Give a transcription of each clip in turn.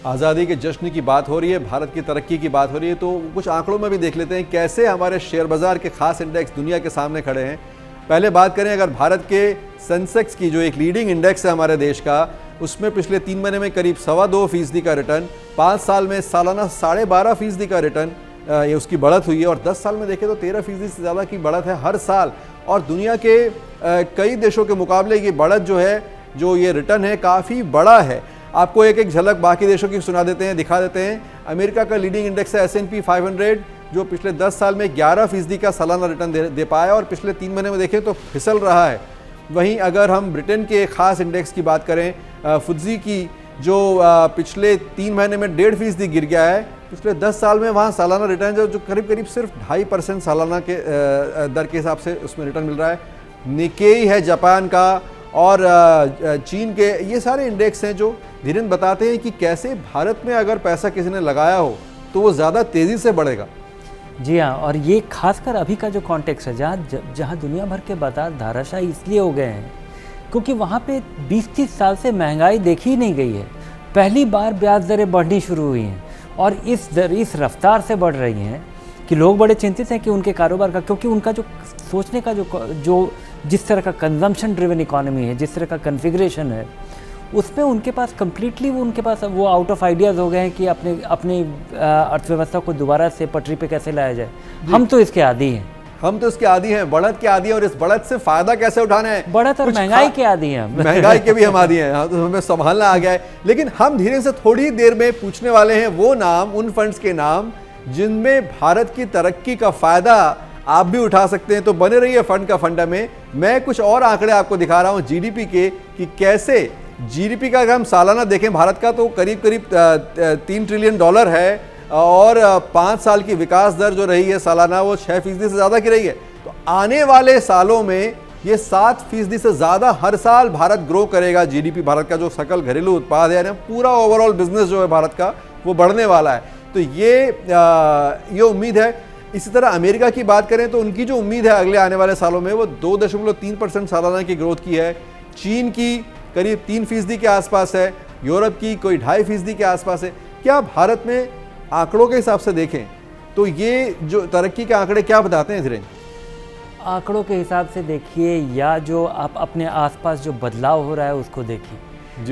आज़ादी के जश्न की बात हो रही है, भारत की तरक्की की बात हो रही है, तो कुछ आंकड़ों में भी देख लेते हैं कैसे हमारे शेयर बाज़ार के खास इंडेक्स दुनिया के सामने खड़े हैं। पहले बात करें अगर भारत के सेंसेक्स की, जो एक लीडिंग इंडेक्स है हमारे देश का, उसमें पिछले 3 महीने में करीब 2.25% का रिटर्न, 5 साल में सालाना 12.5% का रिटर्न ये उसकी बढ़त हुई है, और 10 साल में देखें तो 13% से ज़्यादा की बढ़त है हर साल। और दुनिया के कई देशों के मुकाबले ये बढ़त जो है, जो ये रिटर्न है, काफ़ी बड़ा है। आपको एक एक झलक बाकी देशों की सुना देते हैं, दिखा देते हैं। अमेरिका का लीडिंग इंडेक्स है S&P 500, जो पिछले 10 साल में 11% का सालाना रिटर्न दे पाया, और पिछले 3 महीने में देखें तो फिसल रहा है। वहीं अगर हम ब्रिटेन के खास इंडेक्स की बात करें, FTSE की, जो पिछले 3 महीने में 1.5% गिर गया है, पिछले 10 साल में वहाँ सालाना रिटर्न जो करीब सिर्फ 2.5% सालाना के दर के हिसाब से उसमें रिटर्न मिल रहा है। निकेई है जापान का, और चीन के, ये सारे इंडेक्स हैं जो धीरेन्द्र बताते हैं कि कैसे भारत में अगर पैसा किसी ने लगाया हो तो वो ज़्यादा तेज़ी से बढ़ेगा। जी हाँ, और ये खासकर अभी का जो कॉन्टेक्स्ट है, जहाँ दुनिया भर के बाजार धाराशायी इसलिए हो गए हैं क्योंकि वहाँ पे 20-30 साल से महंगाई देखी ही नहीं गई है। पहली बार ब्याज दरें बढ़नी शुरू हुई हैं, और इस रफ्तार से बढ़ रही हैं कि लोग बड़े चिंतित हैं कि उनके कारोबार का, क्योंकि उनका जो सोचने का जो जिस तरह का कंजम्पशन ड्रिवन इकोनॉमी है, जिस तरह का कन्फिग्रेशन है, उसमें उनके पास कम्प्लीटली वो आउट ऑफ आइडियाज़ हो गए हैं कि अपनी अर्थव्यवस्था को दोबारा से पटरी पे कैसे लाया जाए। हम तो इसके आदी हैं, बढ़त के आदी हैं, और इस बढ़त से फायदा कैसे उठाना है। बढ़त और महंगाई के आदी हैं, महंगाई के भी हम आदी हैं, तो हमें संभालना आ गया है। लेकिन हम धीरे से थोड़ी देर में पूछने वाले हैं वो नाम, उन फंड्स के नाम जिनमें भारत की तरक्की का फायदा आप भी उठा सकते हैं। तो बने रहिए फंड का फंडा में। मैं कुछ और आंकड़े आपको दिखा रहा हूं जीडीपी के, कि कैसे जीडीपी का अगर हम सालाना देखें भारत का, तो करीब 3 ट्रिलियन डॉलर है, और 5 साल की विकास दर जो रही है सालाना, वो 6% से ज़्यादा की रही है। तो आने वाले सालों में ये 7% से ज़्यादा हर साल भारत ग्रो करेगा। जीडीपी, भारत का जो सकल घरेलू उत्पाद है, पूरा ओवरऑल बिजनेस जो है भारत का, वो बढ़ने वाला है। तो ये उम्मीद है। इसी तरह अमेरिका की बात करें तो उनकी जो उम्मीद है अगले आने वाले सालों में, वो 2.3% सालाना की ग्रोथ की है। चीन की करीब 3% के आसपास है, यूरोप की कोई 2.5% के आसपास है। क्या भारत में आंकड़ों के हिसाब से देखें तो ये जो तरक्की के आंकड़े क्या बताते हैं धीरेन्द्र? आंकड़ों के हिसाब से देखिए, या जो आप अपने आसपास जो बदलाव हो रहा है उसको देखिए।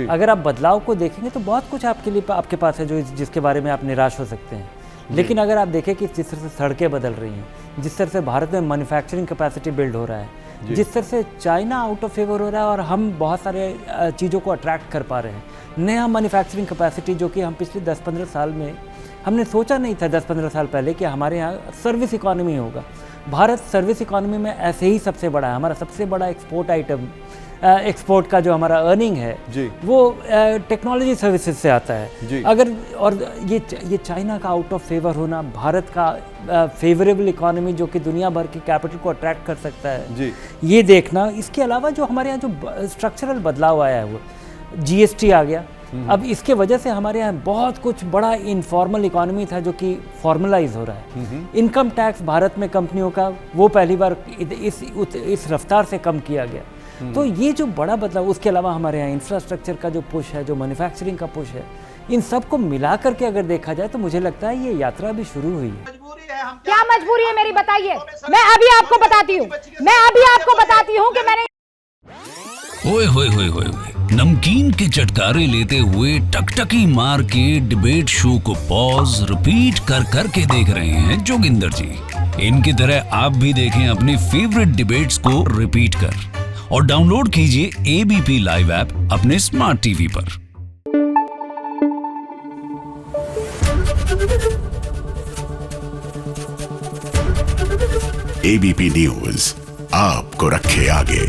अगर आप बदलाव को देखेंगे तो बहुत कुछ आपके पास है जिसके बारे में आप निराश हो सकते हैं। लेकिन अगर आप देखें कि जिस तरह से सड़कें बदल रही हैं, जिस तरह से भारत में मैन्युफैक्चरिंग कैपेसिटी बिल्ड हो रहा है, जिस तरह से चाइना आउट ऑफ फेवर हो रहा है, और हम बहुत सारे चीज़ों को अट्रैक्ट कर पा रहे हैं, नया मैन्युफैक्चरिंग कैपेसिटी जो कि हम पिछले 10-15 साल में हमने सोचा नहीं था 10-15 साल पहले कि हमारे यहाँ सर्विस इकॉनमी होगा। भारत सर्विस इकॉनमी में ऐसे ही सबसे बड़ा है। हमारा सबसे बड़ा एक्सपोर्ट का जो हमारा अर्निंग है वो टेक्नोलॉजी सर्विसेज से आता है। और ये चाइना का आउट ऑफ फेवर होना, भारत का फेवरेबल इकोनॉमी जो कि दुनिया भर के कैपिटल को अट्रैक्ट कर सकता है, ये देखना। इसके अलावा जो हमारे यहाँ जो स्ट्रक्चरल बदलाव आया है, वो GST आ गया। अब इसके वजह से हमारे यहाँ बहुत कुछ बड़ा इनफॉर्मल इकोनॉमी था जो कि फॉर्मलाइज हो रहा है। इनकम टैक्स भारत में कंपनियों का, वो पहली बार इस रफ्तार से कम किया गया। तो ये जो बड़ा बदलाव, उसके अलावा हमारे यहाँ इंफ्रास्ट्रक्चर का जो पुश है, जो मैन्युफैक्चरिंग का पुश है, इन सब को मिला करके अगर देखा जाए तो मुझे लगता है ये यात्रा भी शुरू हुई है। क्या मजबूरी है मेरी, बताइए। मैं अभी आपको बताती हूँ कि मैंने ओए होए होए होए, नमकीन के चटकारे लेते हुए टकटकी मार के डिबेट शो को पॉज रिपीट कर के देख रहे हैं जोगिंदर जी। इनकी तरह आप भी देखें अपनी फेवरेट डिबेट्स को रिपीट कर, और डाउनलोड कीजिए ABP लाइव ऐप अपने स्मार्ट टीवी पर। ABP न्यूज आपको रखे आगे।